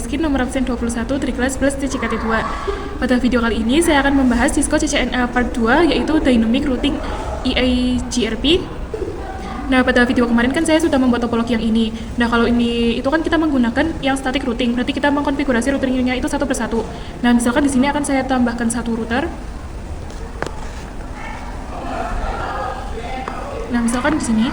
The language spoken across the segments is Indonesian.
Skin nomor absen 21 dari kelas 11 CCKT2. Pada video kali ini saya akan membahas Cisco CCNA Part 2 yaitu Dynamic Routing EIGRP. Nah, pada video kemarin kan saya sudah membuat topologi yang ini. Nah, kalau ini itu kan kita menggunakan yang static routing, berarti kita mengkonfigurasi routingnya itu satu persatu. Nah, misalkan di sini akan saya tambahkan satu router. Nah, misalkan di sini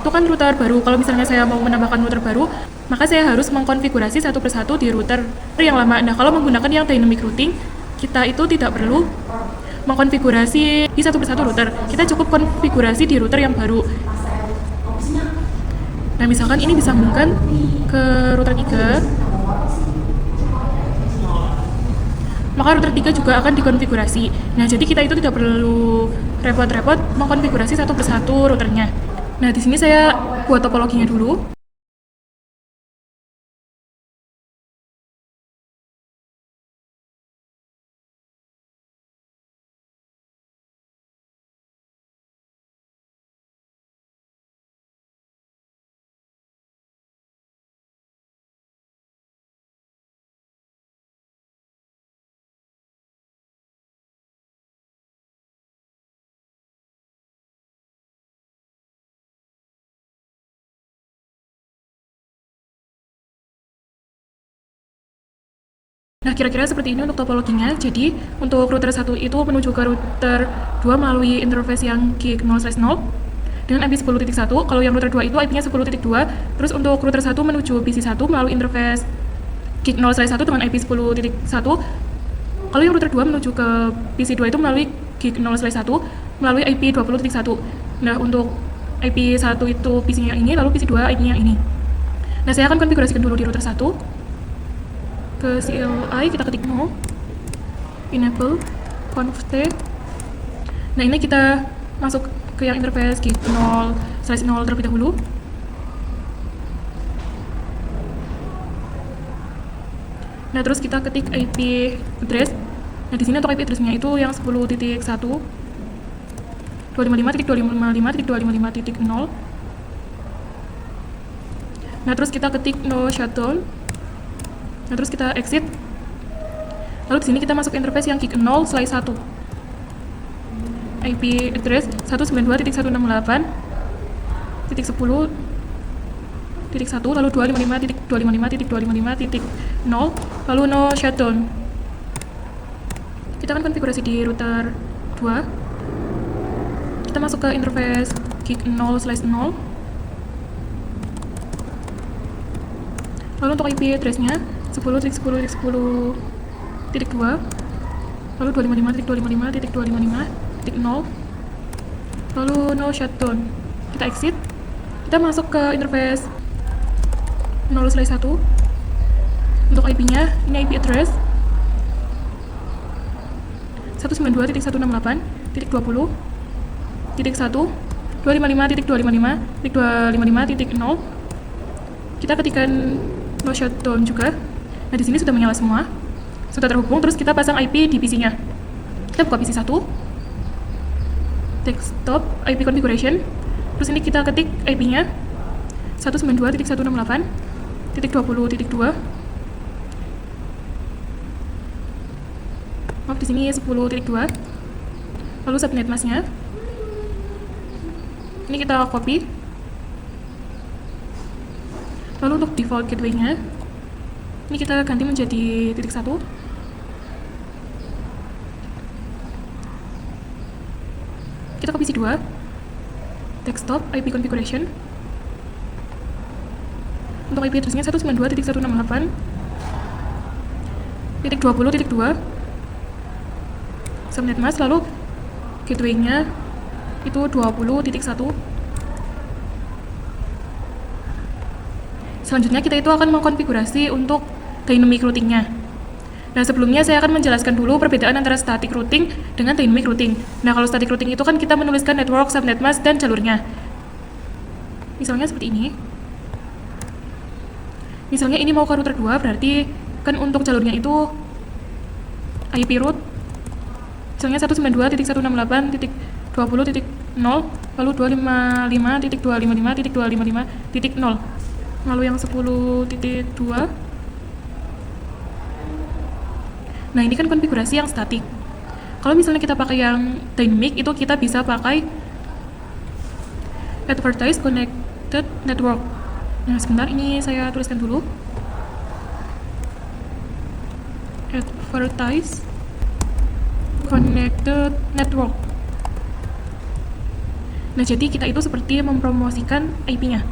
itu kan router baru. Kalau misalnya saya mau menambahkan router baru, maka saya harus mengkonfigurasi satu persatu di router yang lama. Nah, kalau menggunakan yang dynamic routing, kita itu tidak perlu mengkonfigurasi di satu persatu router. Kita cukup konfigurasi di router yang baru. Nah, misalkan ini disambungkan ke router 3, maka router 3 juga akan dikonfigurasi. Nah, jadi kita itu tidak perlu repot-repot mengkonfigurasi satu persatu routernya. Nah, di sini saya buat topologinya dulu. Nah, kira-kira seperti ini untuk topologinya. Jadi, untuk router 1 itu menuju ke router 2 melalui interface yang gig 0/0 dengan IP 10.1. Kalau yang router 2 itu IP-nya 10.2. Terus untuk router 1 menuju PC 1 melalui interface gig 0/1 dengan IP 10.1. Kalau yang router 2 menuju ke PC 2 itu melalui gig 0/1 melalui IP 20.1. Nah, untuk IP 1 itu PC-nya yang ini, lalu PC 2 IP-nya yang ini. Nah, saya akan konfigurasikan dulu di router 1. Ke CLI kita ketik no, enable conft. Nah, ini kita masuk ke yang interface gig 0/0 terlebih dahulu. Nah, terus kita ketik IP address. Nah, di sini untuk IP address-nya itu yang 10.1 255.255.255.0. Nah, terus kita ketik no shutdown. Nah, terus kita exit. Lalu di sini kita masuk interface yang gig 0/1. IP address 192.168.10.1 lalu 255.255.255.0 lalu no shutdown. Kita akan konfigurasi di router 2. Kita masuk ke interface gig 0/0. Lalu untuk IP address-nya 10.10.10.2 lalu 255.255.255.0 lalu no shutdown. Kita exit. Kita masuk ke interface 0/1. Untuk IP-nya ini IP address 192.168.20.1 255.255.255.0. Kita ketikkan no shutdown juga. Nah, di sini sudah menyala semua, sudah terhubung. Terus kita pasang IP di PC-nya. Kita buka PC 1, desktop, IP configuration. Terus ini kita ketik IP-nya 192.168.20.2. Maaf, di sini 10.2. Lalu subnet mask-nya. Ini kita copy. Lalu untuk default gateway-nya ini kita ganti menjadi .1. Kita ke PC 2, desktop, IP configuration. Untuk IP address-nya 192.168.20.2 subnet mask, lalu gateway-nya itu 20.1. Selanjutnya kita itu akan mengkonfigurasi untuk dynamic routing-nya. Nah, sebelumnya saya akan menjelaskan dulu perbedaan antara static routing dengan dynamic routing. Nah, kalau static routing itu kan kita menuliskan network, subnet mask, dan jalurnya. Misalnya seperti ini. Misalnya ini mau ke router 2, berarti kan untuk jalurnya itu IP route. Misalnya 192.168.20.0 lalu 255.255.255.0. lalu yang 10.2. Nah, ini kan konfigurasi yang statik. Kalau misalnya kita pakai yang dynamic, itu kita bisa pakai advertise connected network. Nah, sebentar, ini saya tuliskan dulu. Advertise connected network. Nah, jadi kita itu seperti mempromosikan IP-nya.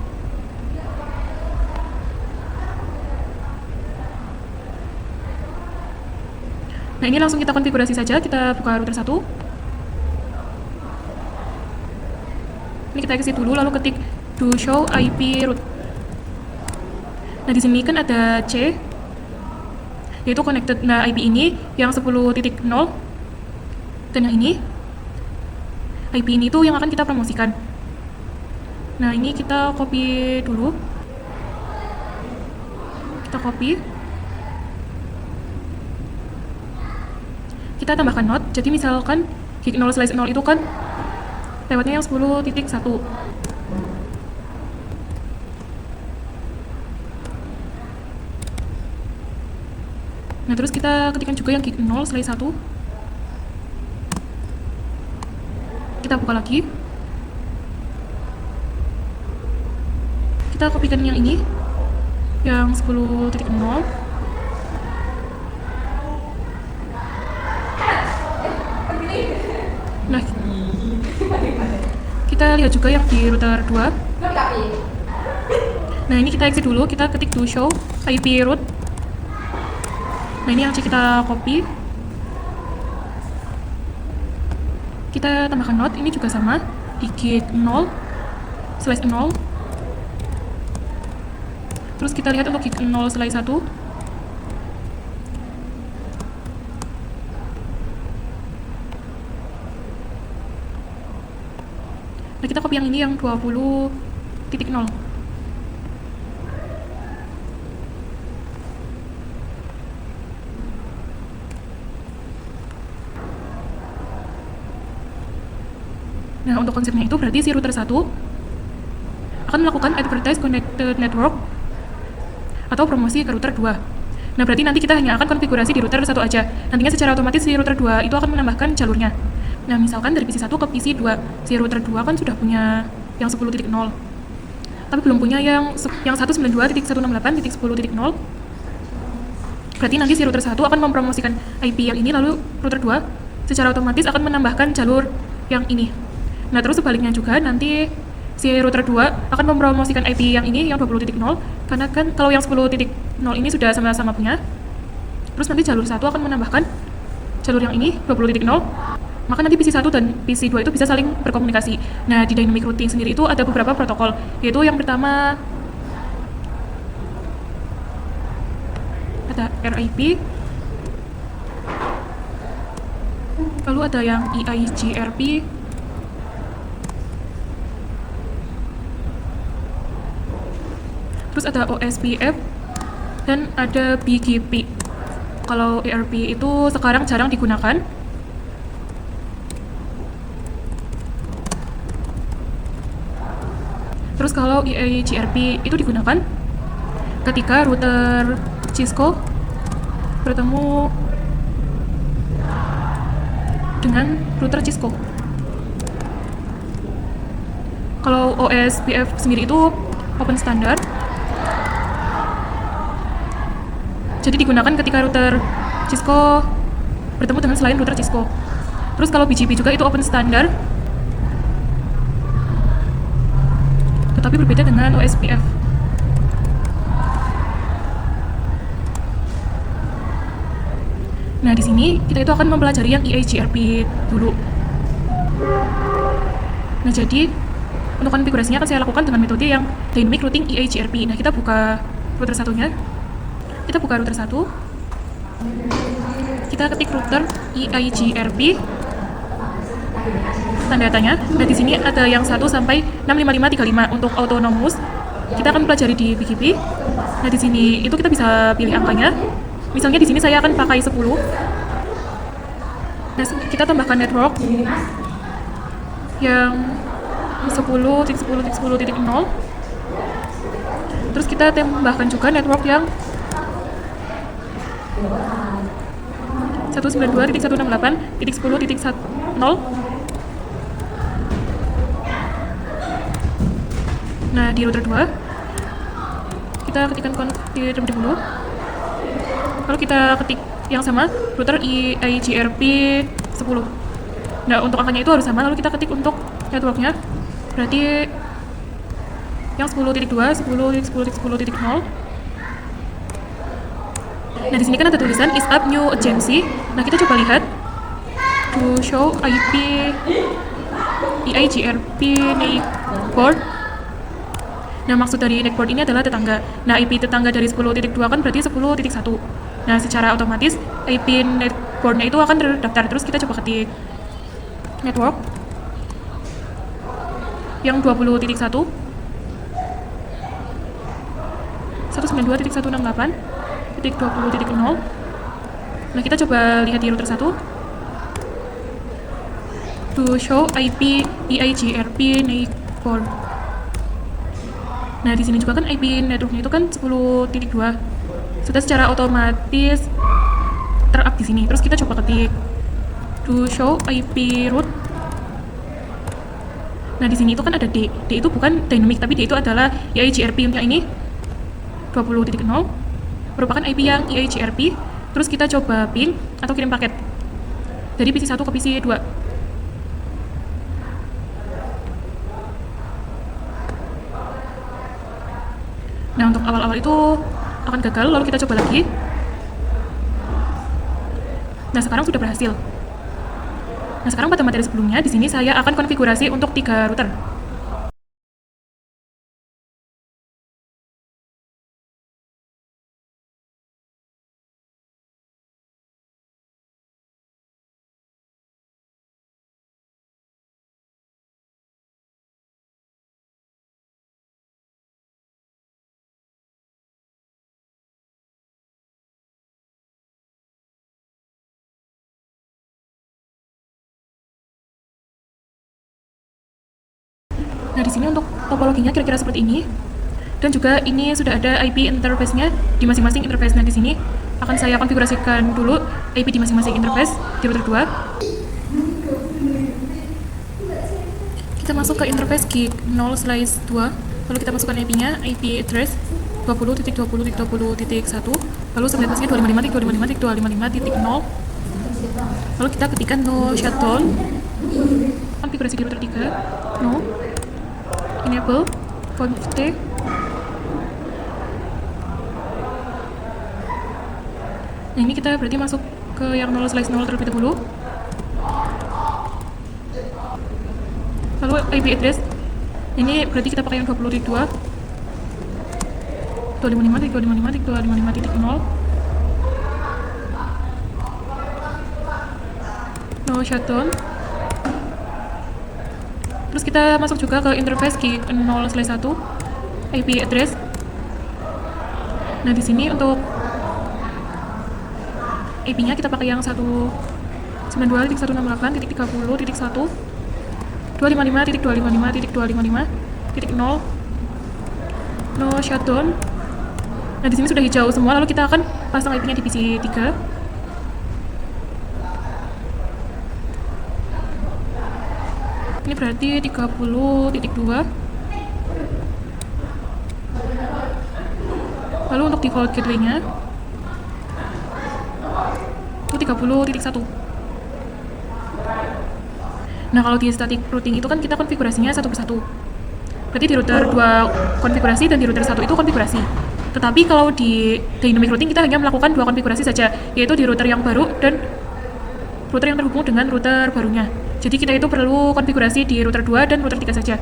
Nah, ini langsung kita konfigurasi saja. Kita buka router 1. Ini kita exit dulu, lalu ketik do show IP route. Nah, di sini kan ada C, yaitu connected. Nah, IP ini yang 10.0 dan yang ini IP ini tuh yang akan kita promosikan. Nah, ini kita copy dulu. Kita copy. Kita tambahkan not. Jadi misalkan gig 0/0 itu kan lewatnya yang 10.1. Nah, terus kita ketikkan juga yang gig 0/1. Kita buka lagi. Kita kopikan yang ini, yang 10.0. Nah, kita lihat juga yang di router 2. Nah, ini kita exit dulu, kita ketik to show IP route. Nah, ini yang C kita copy. Kita tambahkan not, ini juga sama, di gig 0/0. Terus kita lihat untuk gig 0/1. Nah, kita copy yang ini, yang 20.0. Nah, untuk konsepnya itu berarti si router 1 akan melakukan advertise connected network atau promosi ke router 2. Nah, berarti nanti kita hanya akan konfigurasi di router 1 aja. Nantinya secara otomatis si router 2 itu akan menambahkan jalurnya. Nah, misalkan dari PC 1 ke PC 2, si router 2 kan sudah punya yang 10.0, tapi belum punya yang 192.168.10.0. Berarti nanti si router 1 akan mempromosikan IP yang ini, lalu router 2 secara otomatis akan menambahkan jalur yang ini. Nah, terus sebaliknya juga nanti si router 2 akan mempromosikan IP yang ini, yang 20.0, karena kan kalau yang 10.0 ini sudah sama-sama punya. Terus nanti jalur 1 akan menambahkan jalur yang ini, 20.0. Maka nanti PC 1 dan PC 2 itu bisa saling berkomunikasi. Nah, di dynamic routing sendiri itu ada beberapa protokol, yaitu yang pertama ada RIP, lalu ada yang EIGRP, terus ada OSPF, dan ada BGP. Kalau ERP itu sekarang jarang digunakan. Terus kalau EIGRP itu digunakan ketika router Cisco bertemu dengan router Cisco. Kalau OSPF sendiri itu open standard, jadi digunakan ketika router Cisco bertemu dengan selain router Cisco. Terus kalau BGP juga itu open standard, tetapi berbeda dengan OSPF. Nah, di sini kita itu akan mempelajari yang EIGRP dulu. Nah, jadi untuk konfigurasinya akan saya lakukan dengan metode yang dynamic routing EIGRP. Nah, kita buka router satunya. Kita buka router 1. Kita ketik router EIGRP. Tanda datanya. Nah, di sini ada yang 1 sampai 65535 untuk autonomous. Kita akan pelajari di BGP. Nah, di sini itu kita bisa pilih angkanya. Misalnya di sini saya akan pakai 10. Nah, kita tambahkan network yang 10.10.10.0. Terus kita tambahkan juga network yang 192.168.10.10. Nah, di router 2 kita ketikkan konfig terlebih dahulu. Lalu kita ketik yang sama, router IGRP 10. Nah, untuk angkanya itu harus sama, lalu kita ketik untuk networknya. Berarti yang 10.2, 10.10.10.0. Nah, di sini kan ada tulisan is up new agency. Nah, kita coba lihat to show IP EIGRP network. Nah, maksud dari network ini adalah tetangga. Nah, IP tetangga dari 10.2 kan berarti 10.1. Nah, secara otomatis IP networknya itu akan terdaftar. Terus kita coba ketik network yang 20.1 192.168.20.0. Nah, kita coba lihat di router 1 to show IP EIGRP network. Nah, di sini juga kan IP networknya itu kan 10.2. Sudah secara otomatis ter-up di sini. Terus kita coba ketik to show IP root. Nah, di sini itu kan ada D. D itu bukan dynamic, tapi D itu adalah EIGRP yang ini 20.0 merupakan IP yang EIGRP. Terus kita coba ping atau kirim paket dari PC 1 ke PC 2. Nah, untuk awal-awal itu akan gagal, lalu kita coba lagi. Nah, sekarang sudah berhasil. Nah, sekarang pada materi sebelumnya, di sini saya akan konfigurasi untuk 3 router. Nah, di sini untuk topologinya kira-kira seperti ini. Dan juga ini sudah ada IP interface-nya di masing-masing interface. Nah, di sini akan saya konfigurasikan dulu IP di masing-masing interface di router 2. Kita masuk ke interface gig 0/2, lalu kita masukkan IP-nya, IP address 20.20.20.1, lalu subnetmasknya 255.255.255.0. Lalu kita ketikkan no shutdown, konfigurasi di router 3, no enable config. Nah, ini kita berarti masuk ke yang 0/0 terlebih dahulu. Lalu IP address ini berarti kita pakai yang 20.2 255.255.255.0. No shutdown. Terus kita masuk juga ke interface gig 0/1 IP address. Nah, di sini untuk IP-nya kita pakai yang 192.168.30.1 255.255.255.0. No shutdown. Nah, di sini sudah hijau semua, lalu kita akan pasang IP-nya di PC 3. Ini berarti 30.2. Lalu untuk default gateway-nya itu 30.1. Nah, kalau di static routing itu kan kita konfigurasinya satu persatu. Berarti di router 2 konfigurasi dan di router 1 itu konfigurasi. Tetapi kalau di dynamic routing kita hanya melakukan 2 konfigurasi saja, yaitu di router yang baru dan router yang terhubung dengan router barunya. Jadi kita itu perlu konfigurasi di router 2 dan router 3 saja.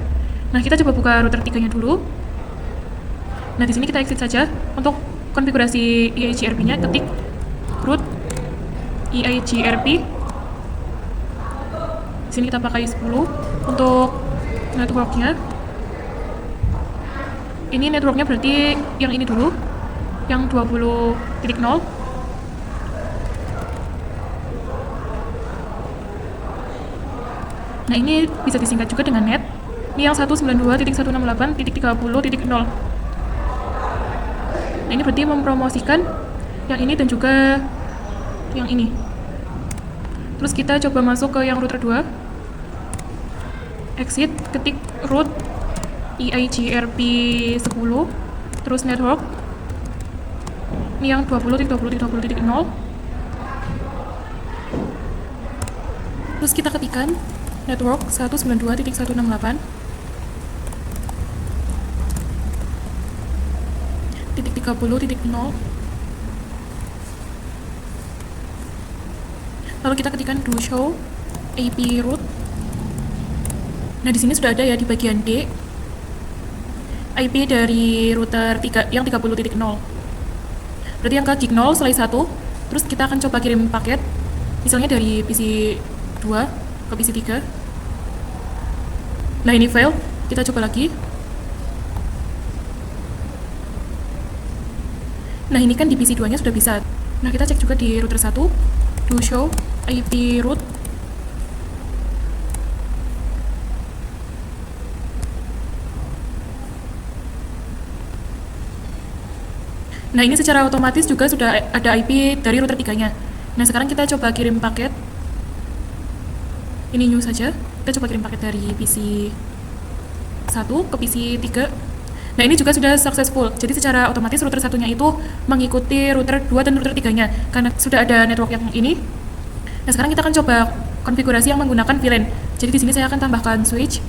Nah, kita coba buka router 3-nya dulu. Nah, di sini kita exit saja. Untuk konfigurasi EIGRP-nya ketik root EIGRP. Di sini kita pakai 10 untuk networknya. Ini networknya berarti yang ini dulu, yang 20.0. Nah, ini bisa disingkat juga dengan net. Ini yang 192.168.30.0. Nah, ini berarti mempromosikan yang ini dan juga yang ini. Terus kita coba masuk ke yang router 2. Exit, ketik root EIGRP 10, terus network. Ini yang 20.20.20.0. Terus kita ketikkan network 192.168. Titik 30.0. Lalu kita ketikkan do show IP root. Nah, di sini sudah ada ya di bagian D IP dari router 3 yang 30.0. Berarti yang ke gig 0/1. Terus kita akan coba kirim paket misalnya dari PC 2 ke PC 3. Nah, ini fail. Kita coba lagi. Nah, ini kan di PC 2 nya sudah bisa. Nah, kita cek juga di router 1 do show IP root. Nah, ini secara otomatis juga sudah ada IP dari router 3-nya. Nah, sekarang kita coba kirim paket. Ini new saja. Kita coba kirim paket dari PC 1 ke PC 3. Nah, ini juga sudah successful. Jadi secara otomatis router 1-nya itu mengikuti router 2 dan router 3-nya karena sudah ada network yang ini. Nah, sekarang kita akan coba konfigurasi yang menggunakan VLAN. Jadi di sini saya akan tambahkan switch.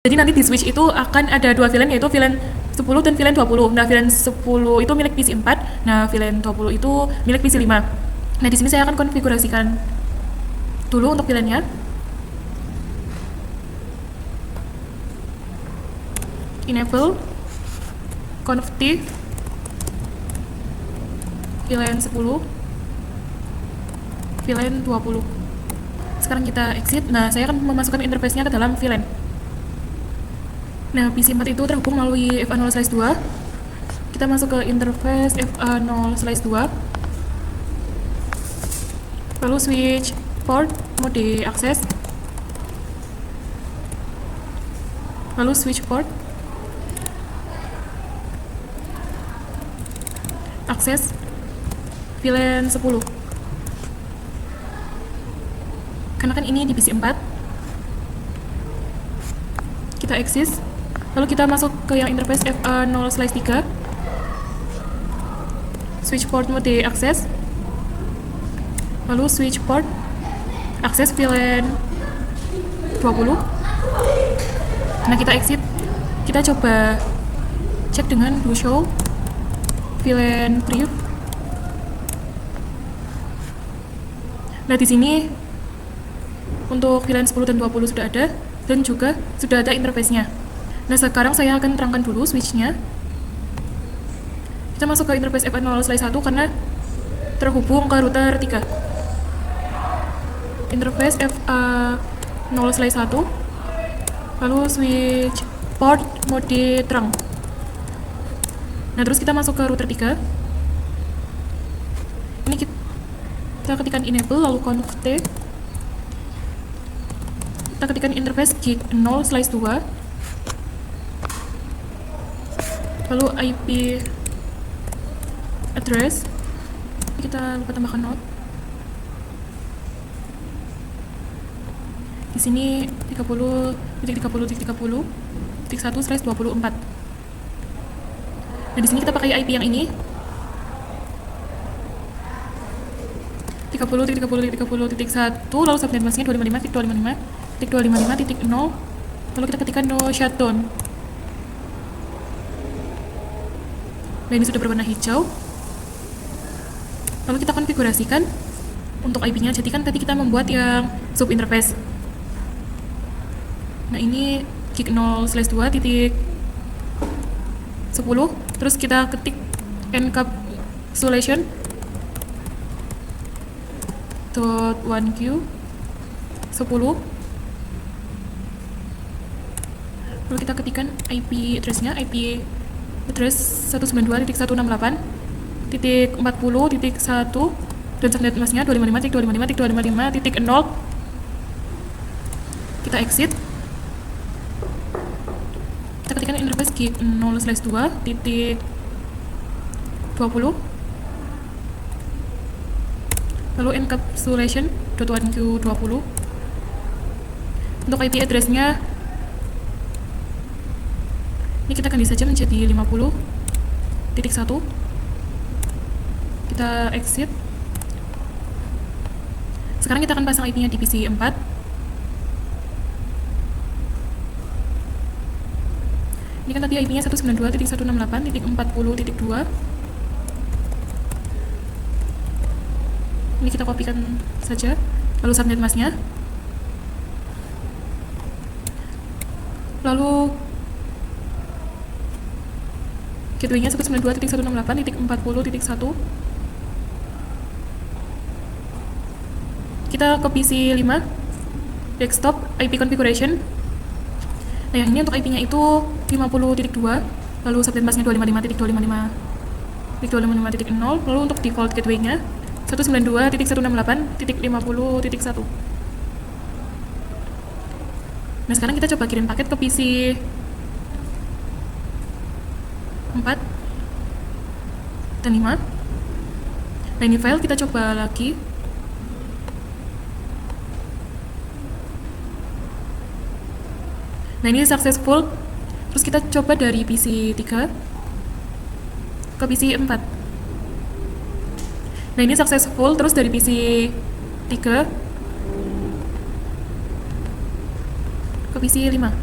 Jadi nanti di switch itu akan ada dua VLAN, yaitu VLAN 10 dan VLAN 20. Nah, VLAN 10 itu milik PC 4, nah VLAN 20 itu milik PC 5. Nah, di sini saya akan konfigurasikan dulu untuk VLAN-nya. Enable config VLAN 10, VLAN 20. Sekarang kita exit. Nah, saya akan memasukkan interface-nya ke dalam VLAN. Nah, PC 4 itu terhubung melalui FA0/2. Kita masuk ke interface FA0/2. Lalu switch port mode akses. Lalu switch port. Akses VLAN 10. Karena kan ini di PC 4. Kita exit. Lalu kita masuk ke yang interface FA0/3. Switch port mode akses. Lalu switch port akses VLAN 20. Nah, kita exit. Kita coba cek dengan do show VLAN preview. Nah, di sini untuk VLAN 10 dan 20 sudah ada dan juga sudah ada interface-nya. Nah, sekarang saya akan terangkan dulu switch-nya. Kita masuk ke interface FA0/1 karena terhubung ke router 3. Interface FA0/1. Lalu switch port mode terang. Nah, terus kita masuk ke router 3. Ini kita ketikkan enable lalu config. Kita ketikkan interface gig 0/2. Lalu IP address kita lupa tambahkan not. Di sini 30.30.30.1/24. Nah, di sini kita pakai IP yang ini 30.30.30.1 lalu subnet masknya 255.255.255.0. Lalu kita ketikkan no shutdown. Nah, ini sudah berwarna hijau. Lalu kita konfigurasikan untuk IP-nya. Jadi kan tadi kita membuat yang sub interface. Nah ini gig 0/2 titik 10, terus kita ketik encapsulation .1q 10, lalu kita ketikkan IP address-nya, IP address 192.168.40.1 dan subnet masknya 255.255.255.0. Kita exit, kita ketikkan interface gig 0/2 titik 20, lalu encapsulation .1q20. Untuk IP address-nya ini kita ganti saja menjadi 50.1. Kita exit. Sekarang kita akan pasang IP-nya di PC 4. Ini kan tadi IP-nya 192.168.40.2. Ini kita kopikan saja, lalu subnet masknya, lalu gateway-nya 192.168.40.1. Kita ke PC 5, desktop IP configuration. Nah yang ini untuk IP-nya itu 50.2, lalu subnet masknya 255.255.255.0, lalu untuk default gateway-nya 192.168.50.1. Nah sekarang kita coba kirim paket ke PC 4 dan 5. Nah ini file, kita coba lagi. Nah ini successful. Terus kita coba dari PC 3 ke PC 4. Nah ini successful, terus dari PC 3 ke PC 5.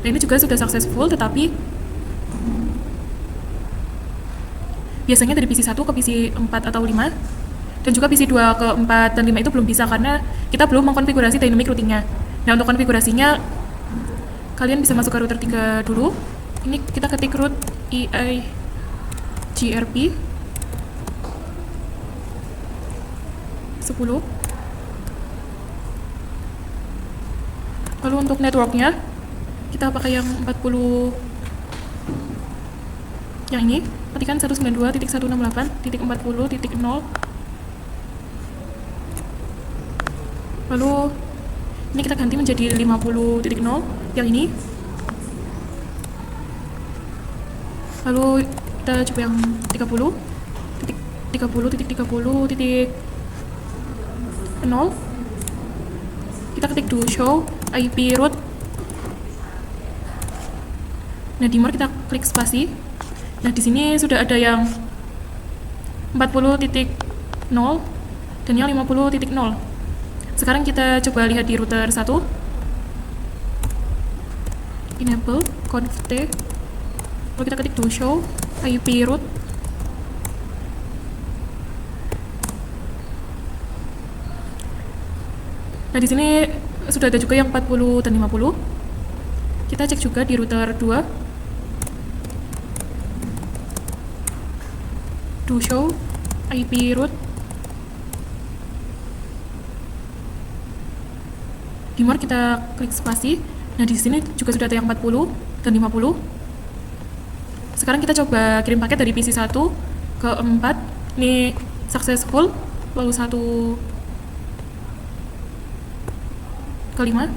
Nah ini juga sudah successful, tetapi biasanya dari PC 1 ke PC 4 atau 5, dan juga PC 2 ke 4 dan 5 itu belum bisa karena kita belum mengkonfigurasi dynamic routing-nya. Nah untuk konfigurasinya kalian bisa masuk ke router 3 dulu. Ini kita ketik root EIGRP 10. Lalu untuk networknya kita pakai yang 40, yang ini, ketikkan 192.168.40.0. Lalu ini kita ganti menjadi 50.0 yang ini. Lalu kita coba yang 30.30.30.0. Kita ketik do show IP root. Nah di more kita klik spasi. Nah di sini sudah ada yang 40.0 dan yang 50.0. Sekarang kita coba lihat di router 1. Enable conft. Lalu kita ketik do show IP root. Nah di sini sudah ada juga yang 40 dan 50. Kita cek juga di router 2. Do show IP root. Di more kita klik spasi. Nah di sini juga sudah ada yang 40 dan 50. Sekarang kita coba kirim paket dari PC 1 ke 4. Ini successful. Lalu 1 ke 5.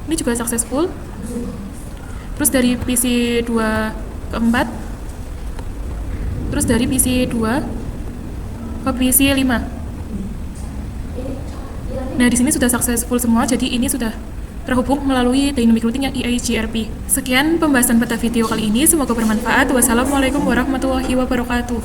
Ini juga successful. Terus dari PC 2 ke 4. Terus dari PC 2 ke PC 5. Nah, di sini sudah successful semua, jadi ini sudah terhubung melalui dynamic routing yang EIGRP. Sekian pembahasan pada video kali ini, semoga bermanfaat. Wassalamualaikum warahmatullahi wabarakatuh.